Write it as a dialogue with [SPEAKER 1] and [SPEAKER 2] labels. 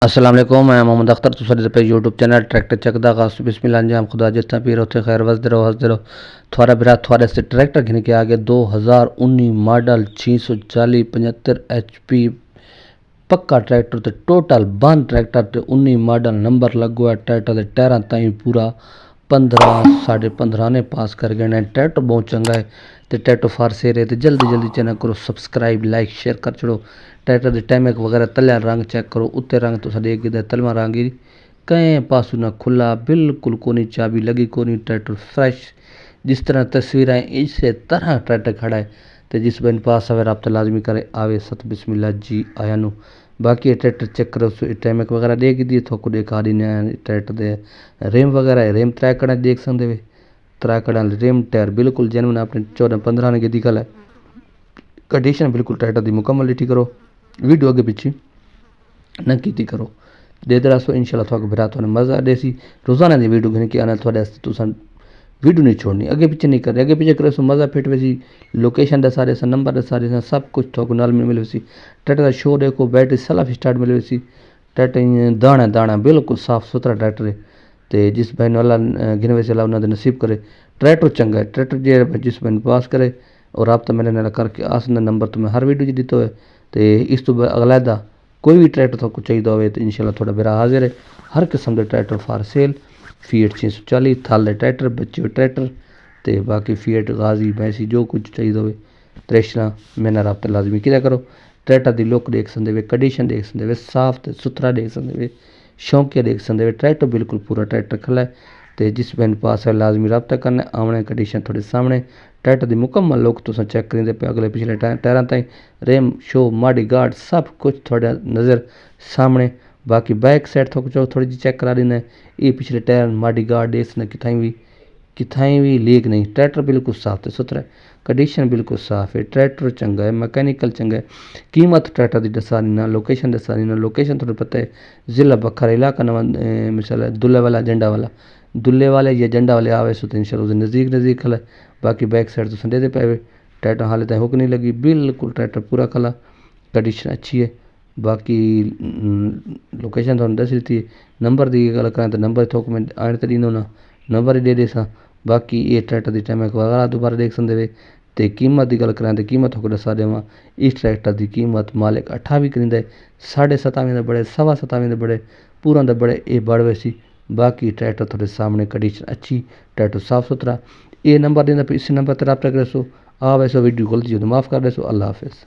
[SPEAKER 1] अस्सलाम वालेकुम, मैं मोहम्मद अख्तर तुसारे पे यूट्यूब चैनल ट्रैक्टर चकदा खास बिस्मिल्लाह अंजाम खुदा जितना पीर होते खैर वजदे रहो थोड़ा बिरा थोड़े से ट्रैक्टर घिन के आगे 2019 मॉडल 640 75 HP पक्का ट्रैक्टर ते टोटल बंद ट्रैक्टर ते 19 मॉडल नंबर लगो है ट्रैक्टर के टायरा ताई पूरा 15 साढ़े 15 ने पास कर गए। ट्रैक्टर बहुत चंगा है तो ट्रैक्टर फार से रहे तो जल्दी चैनल करो सब्सक्राइब लाइक शेयर कर छड़ो। ट्रैक्टर के टाइमक वगैरह तलिया रंग चेक करो, उत्ते रंग तो देख के तलवा रंग ही कहीं पासू ना खुला बिल्कुल कोनी, चाबी लगी कोनी, ट्रैक्टर फ्रेश जिस तरह तस्वीर है इसी तरह ट्रैक्टर खड़ा है। तो जिस बन पास आवे रब्ता लाजमी करे आवे सत बिस्मिल्लाह जी आया नु। बाकी ट्रैक्टर चेक करो टाइमक वगैरह देख दिए थोको देखा दी ट्रैक्टर दे रेम वगैरह है, रेम त्रै कड़ा देख सकते वे त्रै कड़ा रेम टायर बिल्कुल जेनुइन अपने 14-15 ने दी गल है। कंडीशन बिल्कुल ट्रैक्टर की मुकम्मल लिठी करो, वीडियो अगे पिछे न की करो दे दरासो इंशाल्लाह थोड़ा बिरा थोड़ा मज़ा देसी रोज़ाना की वीडियो घिन के आना थोड़े तुसा वीडियो नहीं छोड़नी, अगे पीछे नहीं करे, अगे पीछे करे सो मज़ा फिट वैसी लोकेशन दसा रहे नंबर दसा रहे सब कुछ थोक नाल मिले वैसी। ट्रैक्टर का शो देखो बैटरी सेल्फ स्टार्ट मिले वैसी, ट्रैक्टर दाना दाना बिल्कुल साफ सुथरा ट्रैक्टर है। तो जिस बहन वाला गिन वैसे अल्लाह उन्होंने नसीब करे ट्रैक्टर चंगा है। ट्रैक्टर जो जिस बहन पास करे और रब्ता मेरे नाल करके आसना नंबर तो मैं हर वीडियो दिता है। तो इस तो अलहदा कोई भी ट्रैक्टर थोड़ा चाहिए हो तो इंशाल्लाह थोड़ा मेरा हाजिर है। हर किस्म के ट्रैक्टर फार सेल फीएट 640 थाले ट्रैक्टर बच्चे ट्रैक्टर तो बाकी फीएट गाजी भैंसी जो कुछ चाहिए हो त्रेशना मेरा रब्ता लाजमी किया करो। ट्रैक्टर की लुक देख सकते वे, कंडीशन देख सकते वे, साफ तो सुथरा देख सकते वे, शौकिया देख सकते वे, ट्रैक्टर बिल्कुल पूरा ट्रैक्टर खला है। तो जिस बहन पास है लाजमी रब्ता करना आमने कंडीशन थोड़े सामने ट्रैक्टर की मुकम्मल लुक तुम चेक करेंगे पे अगले पिछले टायरों ताई रेम शो माड़ी गार्ड सब कुछ थोड़ा नज़र सामने। बाकी बैक साइड थोड़ी जी चेक करा देना ये पिछले टायर माड़ी गार्ड इसने किथाई भी लीक नहीं, ट्रैक्टर बिल्कुल साफ तो सुथरा है, कंडीशन बिल्कुल साफ है, ट्रैक्टर चंगा है, मैकेनिकल चंगा है। कीमत ट्रैक्टर की दसा ना, लोकेशन दसा ना, लोकेशन थोड़ा पता है जिला बखरा इलाका नवा मिसाल दुल्ले वाला जंडा वाला दुल्ले वाले या जंडा वाले आवे सो तो इंशाल्लाह नज़दीक खला है। बाकी बैक साइड तो संडे दे पे ट्रैक्टर हाले तक हुक नहीं लगी बिल्कुल ट्रैक्टर पूरा खला, कंडीशन अच्छी है। बाकी लोकेशन थोड़ी दस दी नंबर की गल करें तो नंबर थोक मैं आने तो दींदो ना नंबर ही दे देसा। बाकी ये ट्रैक्टर की टाइम वगैरह दोबारा देख सकते वे। तो कीमत की गल करें तो कीमत होकर दसा देव इस ट्रैक्टर की कीमत मालिक 8 भी करेंगे 27.5 के बड़े 27.5 के बड़े पूरा के बड़े ये बढ़ वैसी। बाकी ट्रैक्टर थोड़े सामने कंडीशन अच्छी, ट्रैक्टर साफ सुथरा ये नंबर देना इस नंबर पर रब्ता करे सो आ वैसो वीडियो गलती हो तो माफ़ कर दे सो। अल्लाह हाफिज़।